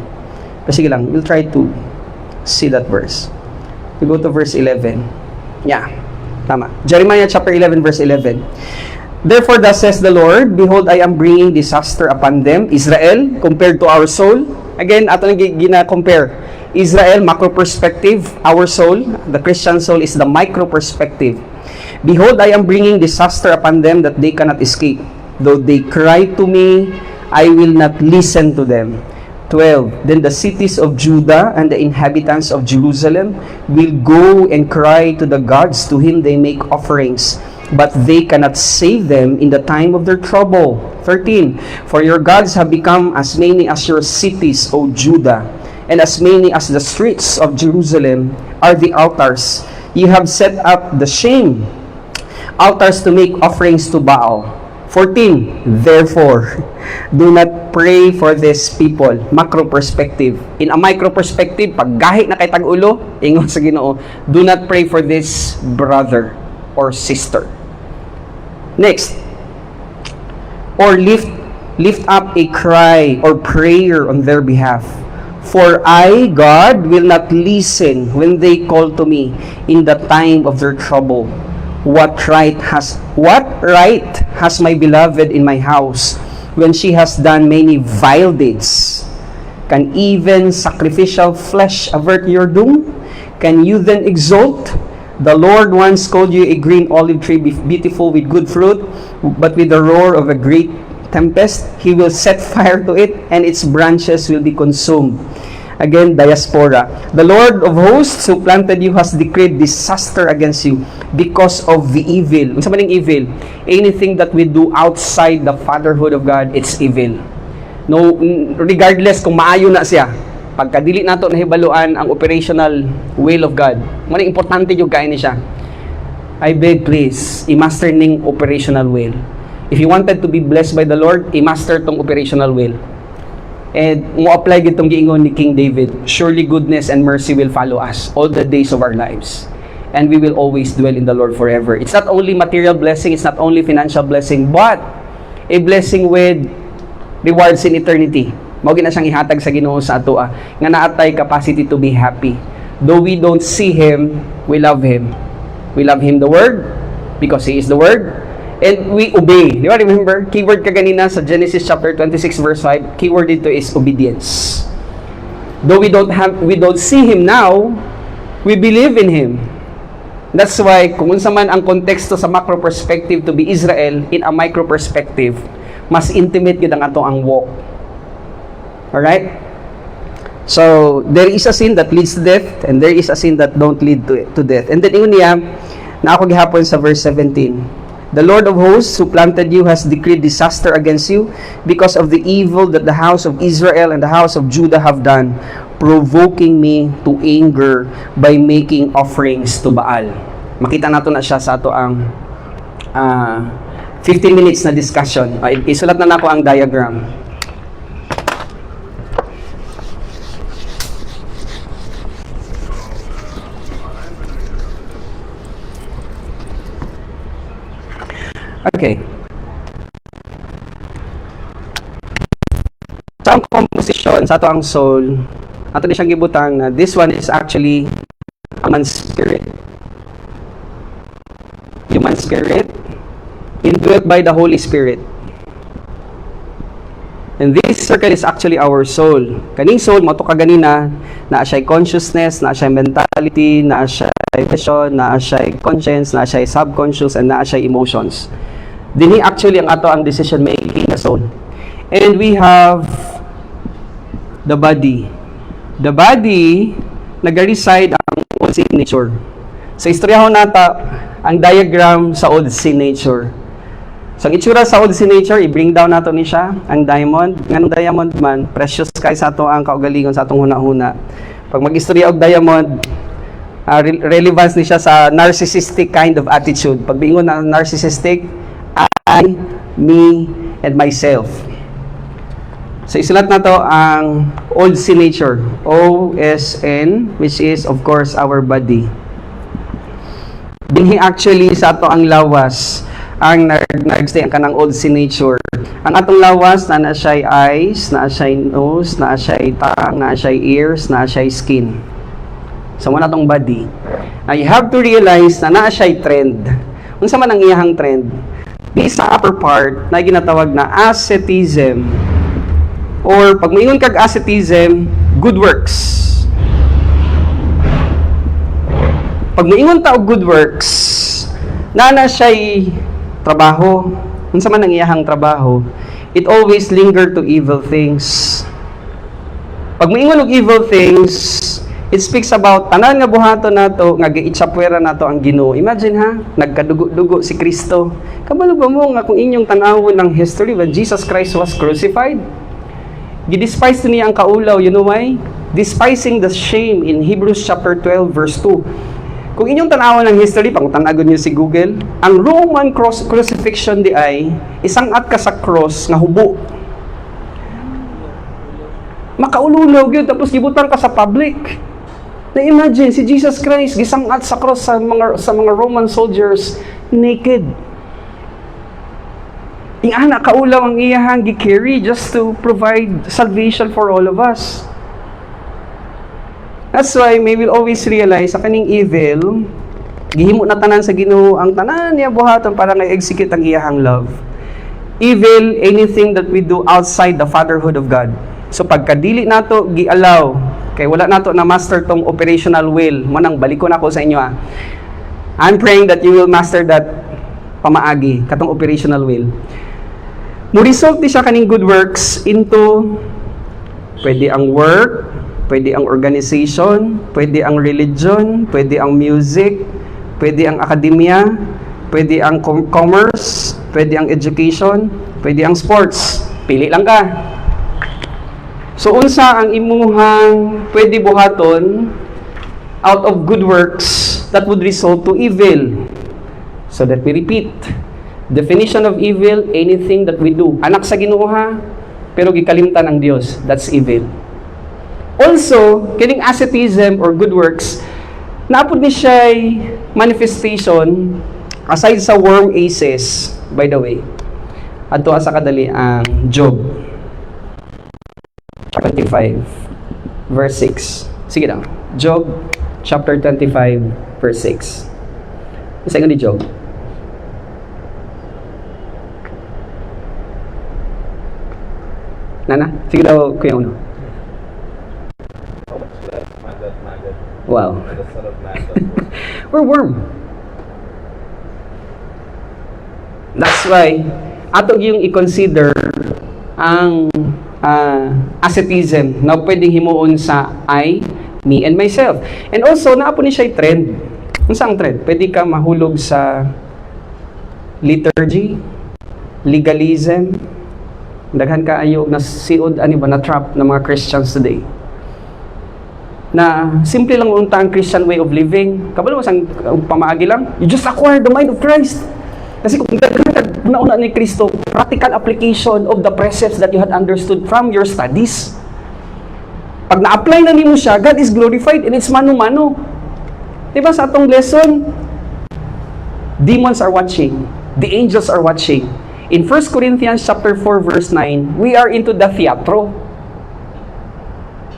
Pero sige lang, we'll try to see that verse. You go to verse 11. Yeah, tama. Jeremiah chapter 11 verse 11. Therefore thus says the Lord, behold, I am bringing disaster upon them, Israel, compared to our soul. Again, ato nang gina-compare. Israel, macro perspective. Our soul, the Christian soul, is the micro perspective. Behold, I am bringing disaster upon them that they cannot escape. Though they cry to me, I will not listen to them. 12. Then the cities of Judah and the inhabitants of Jerusalem will go and cry to the gods to whom they make offerings, but they cannot save them in the time of their trouble. 13. For your gods have become as many as your cities, O Judah, and as many as the streets of Jerusalem are the altars. You have set up the shame altars to make offerings to Baal. 14. Therefore, do not pray for this people. Macro perspective. In a micro perspective, pag gahi na kay tag-ulo, ingon sa Ginoo, do not pray for this brother or sister. Next. Or lift up a cry or prayer on their behalf. For I, God, will not listen when they call to me in the time of their trouble. What right has my beloved in my house when she has done many vile deeds? Can even sacrificial flesh avert your doom? Can you then exult? The Lord once called you a green olive tree, beautiful with good fruit, but with the roar of a great tempest, He will set fire to it, and its branches will be consumed. Again, diaspora. The Lord of hosts who planted you has decreed disaster against you because of the evil. Unsa man ang evil? Anything that we do outside the fatherhood of God, it's evil. No, regardless kung maayo na siya. Pagkadili nato nahibaluan ang operational will of God. Mo ni importante yung kain ni siya. I beg please, i-master ning operational will. If you wanted to be blessed by the Lord, i-master tong operational will. And mo apply gitong giingon ni King David, surely goodness and mercy will follow us all the days of our lives. And we will always dwell in the Lord forever. It's not only material blessing, it's not only financial blessing, but a blessing with rewards in eternity. Mao gina siyang ihatag sa Ginoo sa atoa nga naatay capacity to be happy. Though we don't see Him, we love Him. We love Him, the Word, because He is the Word. And we obey. Di ba? Remember, keyword ka ganina sa Genesis chapter 26 verse 5, keyword dito is obedience. Though we don't see Him now, we believe in Him. That's why, kung unsa man ang konteksto sa macro perspective to be Israel, in a micro perspective, mas intimate gid ang ato ang walk. Alright? So, there is a sin that leads to death, and there is a sin that don't lead to death. And then, ingon niya, na ako gihapon sa verse 17, the Lord of hosts who planted you has decreed disaster against you because of the evil that the house of Israel and the house of Judah have done, provoking me to anger by making offerings to Baal. Makita nato na siya sa ato ang 15 minutes na discussion. Isulat na nako ang diagram. Okay. Sa ang composition, sa ato ang soul, ato ni siyang gibutang na this one is actually a man's spirit. Human spirit, indwelt by the Holy Spirit. And this circle is actually our soul. Kaning soul, mato kaganina, na siya'y consciousness, na siya'y mentality, na siya'y vision, na siya'y conscience, na siya'y subconscious, and na siya'y emotions. Dinhi actually ang ato ang decision making na soul. And we have the body. The body nag-reside ang old sin nature. Sa istoryahon nata ang diagram sa old sin nature. So ang itsura sa old sin nature, i-bring down nato ni siya ang diamond. Nganong diamond man, precious kay sa ato ang kaugalingon sa atong huna-huna. Pag mag-istorya og diamond, relevance ni siya sa narcissistic kind of attitude. Pag bingon na narcissistic, I, me, and myself. So isulat na to ang old sin nature, OSN, which is of course our body. Dinhi actually sa ato ang lawas ang nag-stay ang kanang old sin nature. Ang atong lawas na siya'y eyes, na siya'y nose, na siya'y tongue, na siya'y ears, na siya'y skin. So mo na atong body. Now you have to realize na siya'y trend. Unsa man ang iyahang trend? Di sa upper part na ginatawag na asceticism, or pag moingon kag asceticism, good works. Pag moingon ta og good works, na siya'y trabaho. Unsa man ang iyahang trabaho, it always linger to evil things. Pag moingon og evil things, it speaks about tanan nga buhaton nato nga giitsapwera nato ang Ginoo. Imagine ha, nagkadugo-dugo si Kristo. Kabalo ba mo nga kung inyong tanawon ng history when Jesus Christ was crucified? Gidespise niya ang kaulaw, you know why? Despising the shame in Hebrews chapter 12 verse 2. Kung inyong tanawon ng history, pangutanagon niyo si Google, ang Roman crucifixion di ay isang at ka sa cross nga hubo. Makaululaw yun, tapos gibutang ka sa public. Na-imagine, si Jesus Christ, gisangat sa cross sa mga Roman soldiers, naked. Ingana, kaulaw ang iyahang gi-carry just to provide salvation for all of us. That's why, may will always realize, sa kaning evil, gihimo na tanan sa Ginoo ang tanan niya buhaton para nga execute ang iyahang love. Evil, anything that we do outside the fatherhood of God. So, pagkadili nato, gi-allow, kay wala nato na master tong operational will. Manang balikon ako sa inyo I'm praying that you will master that pamaagi, katong operational will. Mo result ni siya kaning good works into pwede ang work, pwede ang organization, pwede ang religion, pwede ang music, pwede ang akademya, pwede ang commerce, pwede ang education, pwede ang sports. Pili lang ka. So, unsa ang imuhang pwede buhaton out of good works that would result to evil? So, let me repeat. Definition of evil, anything that we do. Anak sa Ginoo ha, pero gikalimtan ang Dios. That's evil. Also, kining asceticism or good works, naapod ni siya'y manifestation aside sa worm aces, by the way. Adto sa kadali ang Job 25 verse 6. Sige lang. Job chapter 25 verse 6. Isa ni Job. Nana? Sige daw, Kuya Uno. Wow. We're worm. That's why, atog yung i-consider ang asceticism na pwedeng himuon sa I, me, and myself. And also, naapo ni siya'y trend. Ano saan trend? Pwede ka mahulog sa liturgy, legalism, daghan ka ayo na siod, ano ba, na trap ng mga Christians today. Na simple lang unta ang Christian way of living. Kabalo mo sang pamaagi lang, you just acquire the mind of Christ. Kasi kung una-una ni Kristo, practical application of the precepts that you had understood from your studies. Pag na-apply na nimo siya, God is glorified and it's mano-mano. Diba sa atong lesson, demons are watching, the angels are watching. In 1 Corinthians chapter 4 verse 9, we are into the theatro.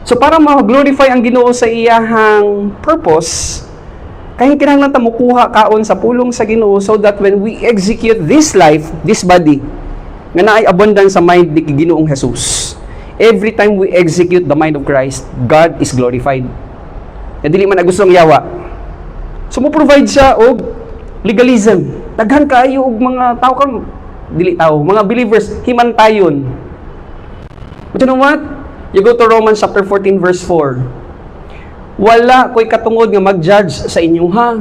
So para ma-glorify ang Ginoo sa iyahang purpose, kaya kinahanglan ta mukuha kaon sa pulong sa Ginoo so that when we execute this life, this body, nga naay abundance sa mind ni Ginoong Jesus, every time we execute the mind of Christ, God is glorified. Na dili man gustong yawa. So mo provide siya og legalism. Daghan kaayo og mga tao kang dili tao, mga believers himantayon. But you know what? You go to Romans chapter 14 verse 4. Wala ko'y katungod nga mag-judge sa inyo ha.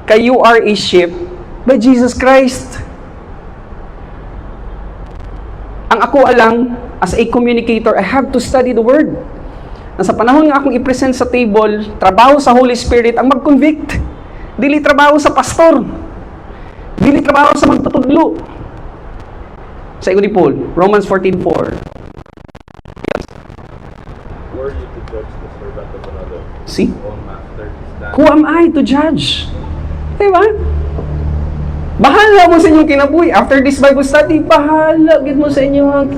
Kay you are a sheep by Jesus Christ. Ang ako alang, as a communicator, I have to study the Word. Nasa panahon nga akong i-present sa table, trabaho sa Holy Spirit ang mag-convict. Dili trabaho sa pastor. Dili trabaho sa magtutudlo. Sa inyo ni Paul, Romans 14:4. Were you to judge the servant of another? See? Own master to stand. Who am I to judge? Diba? Bahala mo sa inyong kinabuhi. After this Bible study, bahala gid mo sa inyong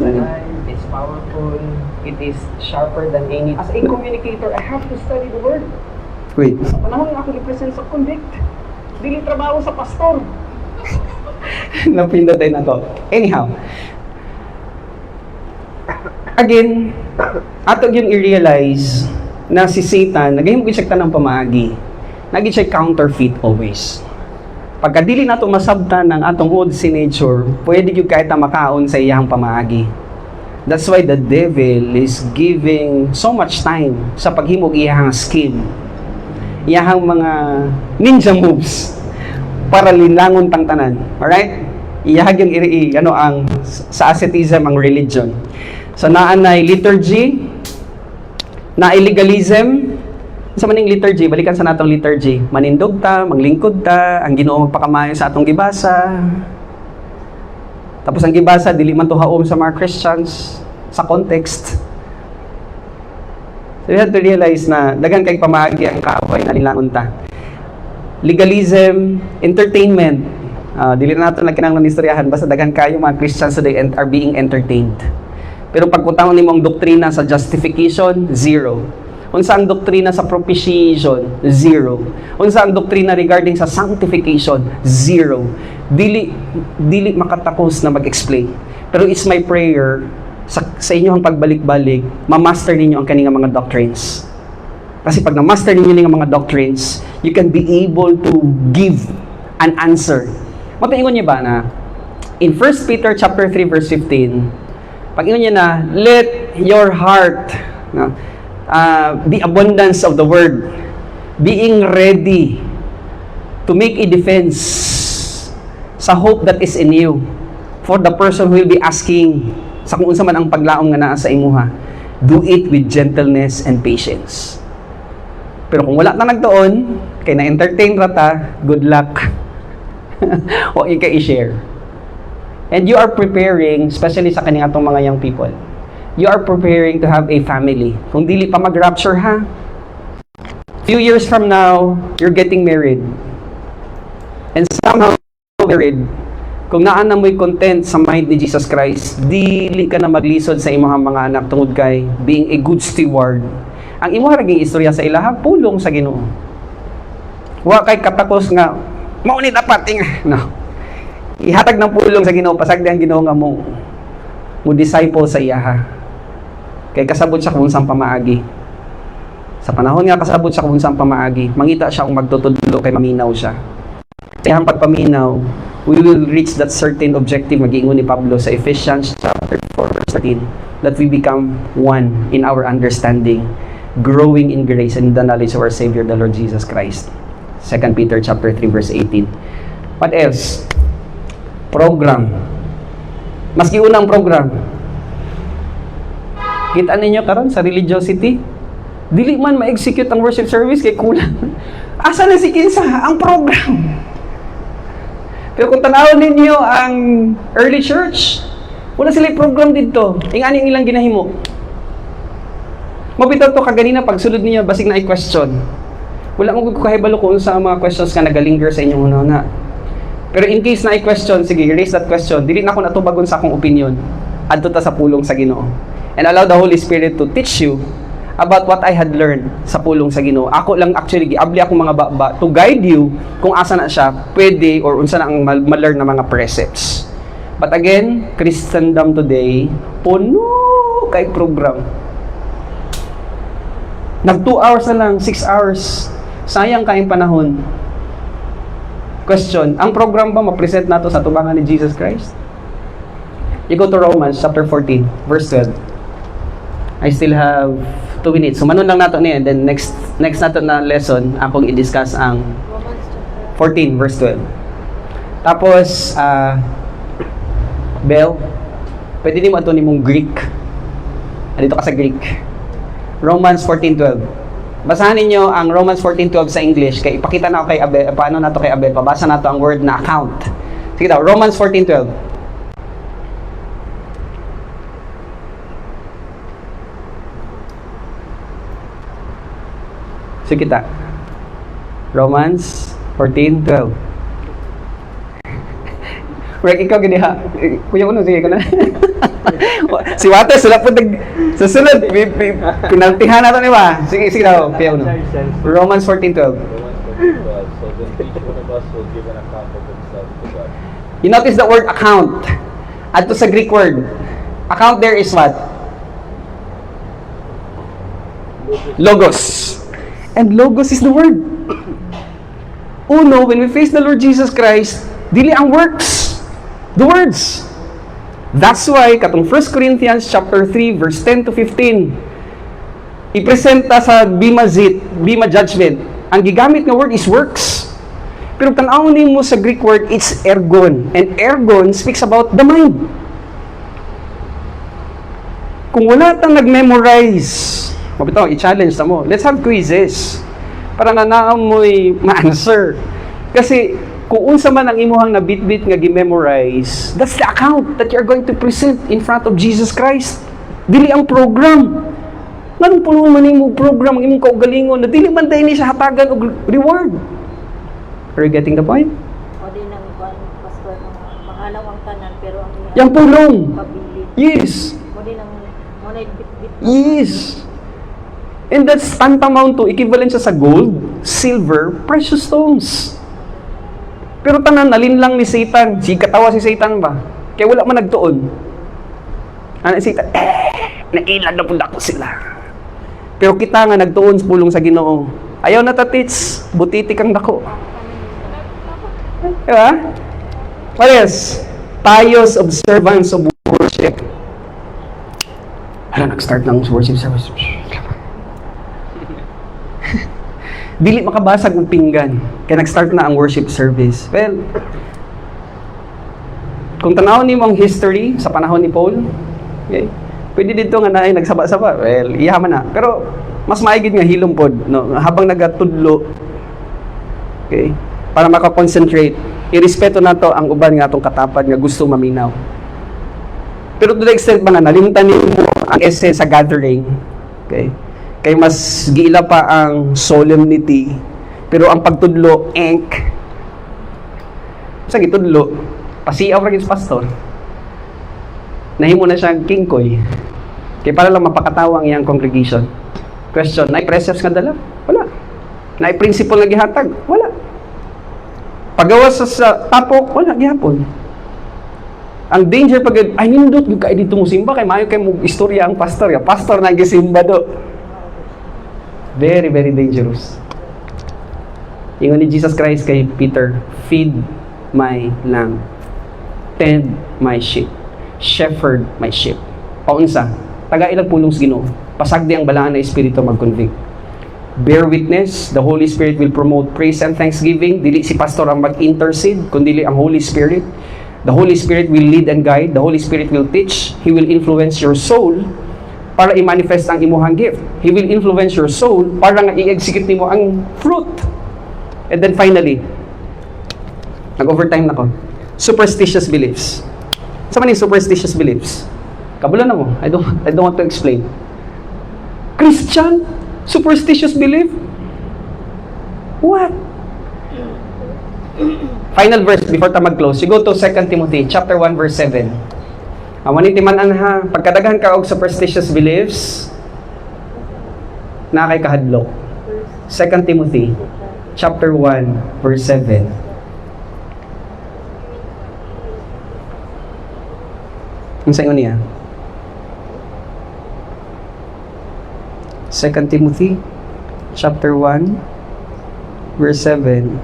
it's powerful. It is sharper than any. As a communicator, I have to study the Word. Wait. Sa panahon nga ako i-present sa convict, dili trabaho sa pastor. Napindot tayo na to. Anyhow, again, atog yung i-realize na si Satan, nagayong siya ng pamaagi, naging siya counterfeit always. Pagka dili nato masabtan ng atong old sin nature, pwede yung kahit makaon sa iyang pamaagi. That's why the devil is giving so much time sa paghimog iyang scheme, iyang mga ninja moves para linlangon tang tanan. Alright? Iyahag yung ang sa asceticism ang religion. So naanay liturgy, na legalism. Sa maning liturgy, balikan sa natong liturgy. Manindog ta, manglingkod ta, ang Ginoo magpakamayo sa atong gibasa. Tapos ang gibasa dili man to haom sa mga Christians sa context. So we have to realize na daghan kay pamaagi ang kaaway na linlangon ta. Legalism, entertainment. Dili na nato nagkinahanglan istoryahan basta daghan kayo mga Christians today and are being entertained. Pero pag kutang nimo ang doktrina sa justification, zero. Unsa ang doktrina sa propitiation? Zero. Unsa ang doktrina regarding sa sanctification? Zero. Dili makatakos na mag-explain. Pero it's my prayer sa inyong pagbalik-balik, ma-master ninyo ang kaninga mga doctrines. Kasi pag na-master ninyo ang mga doctrines, you can be able to give an answer. Mataingon niyo ba na in 1 Peter chapter 3 verse 15, pag ingon niya na let your heart the abundance of the word, being ready to make a defense sa hope that is in you for the person who will be asking sa kung unsa man ang paglaom nga naa sa imuha. Do it with gentleness and patience. Pero kung wala na nagtuon, kay na-entertain rata, good luck. Huwag ika i-share. And you are preparing, especially sa kaning atong mga young people, you are preparing to have a family. Kung dili pa mag-rapture ha, few years from now, you're getting married. And somehow married, kung naa na mo'y content sa mind ni Jesus Christ, dili ka na maglisod sa imong mga anak tungod kay being a good steward. Ang imong naging istorya sa ilaha, pulong sa Ginoo. Wa kay katakos nga, mao ni dapat no. Ihatag ng pulong sa Ginoo, pasagdi ang Ginoo nga mo disciple sa iyaha. Kay kasabot siya kung unsang pamaagi. Sa panahon nga kasabot siya kung unsang pamaagi, mangita siya kung magtutudlo kay maminaw siya. Sa iyang pagpaminaw, we will reach that certain objective, mag-iingon ni Pablo sa Ephesians chapter 4 verse 13, that we become one in our understanding, growing in grace and in the knowledge of our Savior, the Lord Jesus Christ. 2 Peter chapter 3 verse 18. What else? Program. Maski unang program. Kita ninyo karon sa religiosity, dili man ma-execute ang worship service kay kulang. Asa na si kinsa ang program? Pero kung tanawon ninyo ang early church, wala sila program dito. Ingani ang ilang ginahimo. Mabitaw to kaganina pagsulod ninyo basig na i-question. Wala mo kahibalo kung sa mga questions nga nagalinger sa inyong una-una. Pero in case na i-question, sige, raise that question. Dili na ako natubagon sa akong opinion. Adto ta sa pulong sa Ginoo. And allow the Holy Spirit to teach you about what I had learned sa pulong sa Ginoo. Ako lang actually, giabli ako mga baba to guide you kung asa na siya pwede or unsa na ang ma-learn na mga precepts. But again, Christendom today, puno kay program. Nag 2 hours na lang, 6 hours. Sayang kayong panahon. Question, ang program ba ma-present nato sa tubangan ni Jesus Christ? You go to Romans chapter 14, verse 12. I still have 2 minutes. So manon lang nato niya, and then next nato na lesson, akong i-discuss ang 14, verse 12. Tapos, Bel, pwede din mo ito ni mong Greek. Dito ka sa Greek. Romans 14:12. Basahan ninyo ang Romans 14:12 sa English. Kaya ipakita na ako kay Abel, paano nato kay Abel. Pabasa nato ang word na account. Sige daw, Romans 14:12. Sige kita. Romans 14:12. Right, ikaw gani ha. Kuya uno, sige ka na. Si Water, sila po sa sunod. Pinaltihan natin, di ba? Sige daw, kuya uno. Romans 14:12. So then each one of us will give an account of himself to God. You notice the word account. Ato sa Greek word. Account there is what? Logos. And logos is the word. Uno, when we face the Lord Jesus Christ, dili ang works. The words. That's why, katong 1 Corinthians chapter 3, verse 10 to 15, ipresenta sa Bima judgment, ang gigamit nga word is works. Pero tanawon nimo sa Greek word, it's ergon. And ergon speaks about the mind. Kung wala tang nag-memorize, mabitaw, i-challenge na mo. Let's have quizzes. Para na naamoy ma-answer. Kasi, kung unsa man ang imuhang na bit-bit nga gi-memorize, that's the account that you're going to present in front of Jesus Christ. Dili ang program. Nganong puno man imo program ang imong kaugalingon na dili man dahil ni siya hatagan og reward. Are you getting the point? O di nang pastor mahalaw ang tanan pero ang Yang pulong. pabilit. Yes. O di nang monay bit-bit. Yes. And that's tantamount to, equivalent siya sa gold, silver, precious stones. Pero tanan nalinlang ni Satan. Si katawa si Satan ba? Kaya wala man nagtuon. Ano si Satan? Nailan na pud ako sila. Pero kita nga nagtuon sa pulong sa Ginoo. Ayaw na tatits, butiti kang dako. Diba? What else? Pious observance of worship. Hala, nag-start ng worship service. dili makabasag og pinggan. Kaya nag-start na ang worship service. Well, kung tanaw nimo ang history sa panahon ni Paul, okay, pwede dito nga naay nagsaba-saba. Well, iyaman na. Pero mas maigid nga hilom pod, no, habang nagatudlo. Okay? Para maka-concentrate, irespeto nato ang uban nga atong katapad nga gusto maminaw. Pero to the extent ba nga nalimtan nimo ang essence sa gathering, okay? Kay mas giila pa ang solemnity, pero ang pagtudlo sa gitudlo pasiaw ra gid sa pastor. Nahimo na siyang kingkoy. Kay para lang mapakatawa ang iyang congregation. Question, naay precepts nga dala? Wala. Naay principle nga gihatag? Wala. Pagawas sa tapok, wala gihapon. Ang danger pag ay nindot gyud kay dito mo simba kay maayo kay mo istorya ang pastor ya. Pastor na gisimba do. Very very dangerous. Ingon ni Jesus Christ kay Peter, feed my lamb. Tend my sheep. Shepherd my sheep. Paunsa, taga ilang pulong sa Ginoo. Pasagdi ang balaan na espiritu mag-convict. Bear witness, the Holy Spirit will promote praise and thanksgiving. Dili si pastor ang mag-intercede, kundi ang Holy Spirit. The Holy Spirit will lead and guide. The Holy Spirit will teach. He will influence your soul para i-manifest ang imuhang gift. He will influence your soul para nga i-execute nimo ang fruit. And then finally, nag-overtime na ko. Superstitious beliefs. Sa man yung superstitious beliefs? Kabulan na mo. I don't want to explain. Christian? Superstitious belief? What? Final verse before ta mag-close. You go to 2 Timothy chapter 1 verse 7. Manitiman-an ha, pagkadaghan ka og superstitious beliefs, na kay kahadlok. 2 Timothy chapter 1 verse 7. Unsay niya? 2 Timothy chapter 1 verse 7.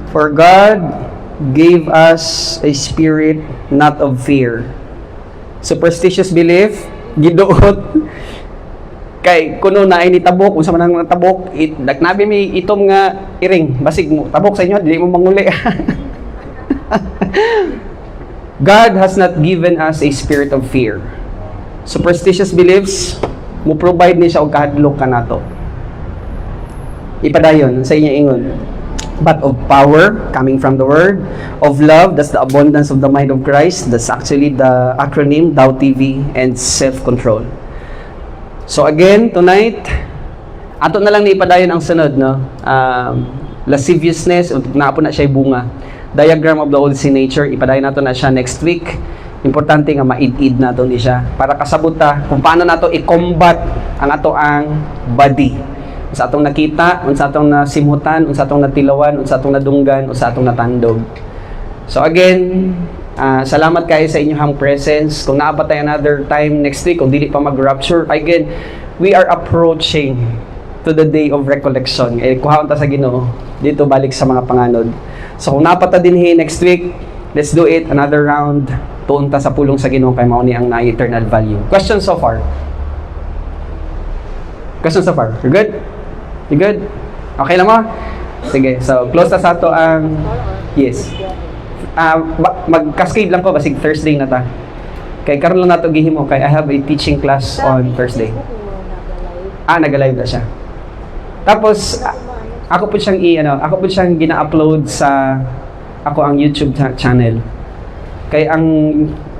For God gave us a spirit not of fear. Superstitious belief, giduot kay kuno na ay nitabok, unsa man ang tabok, daknabi may itom nga iring, basig mo tabok sa inyo, dili mo manguli. God has not given us a spirit of fear. Superstitious beliefs, mo provide ni siya og kahadlok kanato. Ipadayon sa inyo ingon. But of power, coming from the word, of love, that's the abundance of the mind of Christ. That's actually the acronym, Tao TV, and self-control. So again, tonight, ato na lang naipadayon ang sunod, no? Lasciviousness, napo na siya bunga. Diagram of the old sin nature, ipadayon nato na siya next week. Importante nga maid-id nato ni siya para kasabuta kung paano nato i-combat ang ato ang body. Unsa atong nakita, unsa atong nasimutan, unsa atong natilawan, unsa atong nadunggan, unsa atong natandog. So again, salamat kayo sa inyong presence. Kung naa pa tayo another time next week, kung dili pa mag-rapture, again, we are approaching to the day of recollection. Kuhaon ta sa Ginoo dito balik sa mga panganod. So kung naa pa ta dinhi next week, let's do it another round. Tuon ta sa pulong sa Ginoo kay mao ni ang eternal value. Question so far? Question so far? You're good? You good? Okay lang mo? Sige, so close na sa ato ang yes. Mag-cascade lang po basig Thursday na ta. Kay karon lang nato gihimo kay I have a teaching class on Thursday. Nag-live na siya. Tapos ako po siyang gina-upload sa ako ang YouTube channel. Kay ang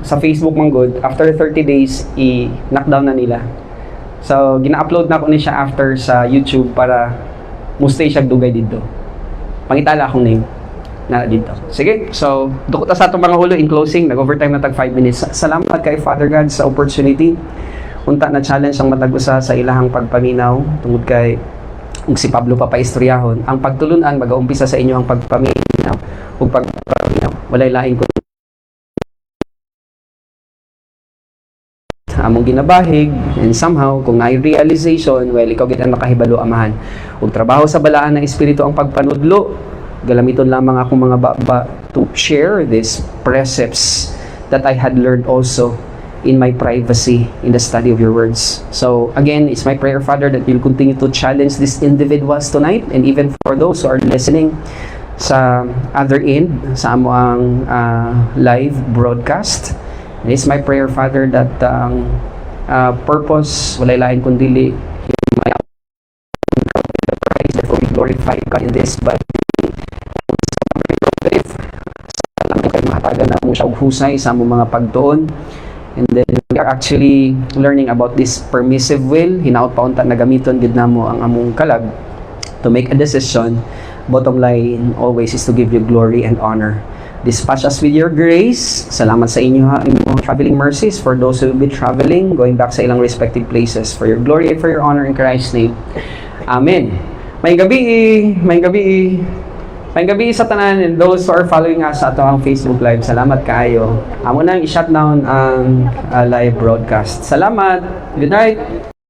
sa Facebook man good, after 30 days i-knockdown na nila. So, gina-upload na ko ni siya after sa YouTube para mustay siya dugay dito. Pangitala akong name na dito. Sige, so, dukot sa itong mga hulo in closing, nag-overtime na tag 5 minutes. Salamat kay Father God sa opportunity. Unta na challenge ang matag-usa sa ilahang pagpaminaw tungod kay si Pablo papaistoryahon. Ang pagtulunan, mag-aumpisa sa inyo ang pagpaminaw o pagpaminaw. Walay lain ko among ginabahig, and somehow kung naay realization, well, ikaw gid ang nakahibalo amahan ug trabaho sa balaan ng espiritu ang pagpanudlo. Galamiton lamang akong mga baba to share these precepts that I had learned also in my privacy in the study of your words. So again, it's my prayer, Father, that you'll continue to challenge these individuals tonight, and even for those who are listening sa other end, sa amo ang live broadcast. And it's my prayer, Father, that purpose, walay lain kundi yung may Christ, therefore we glorify God in this, but salamat kay mahatagan na mo siya og husay sa among mga pagtuon. And then we are actually learning about this permissive will. Hinaot pa unta na gamiton gid namo ang among kalag to make a decision. Bottom line always is to give you glory and honor. Dispatch us with your grace. Salamat sa inyo ha, inyong traveling mercies for those who will be traveling, going back sa ilang respective places, for your glory and for your honor in Christ's name. Amen. May gabi sa tanan, and those who are following us sa atong Facebook Live, salamat kaayo. Amo nang i-shutdown ang live broadcast. Salamat. Good night.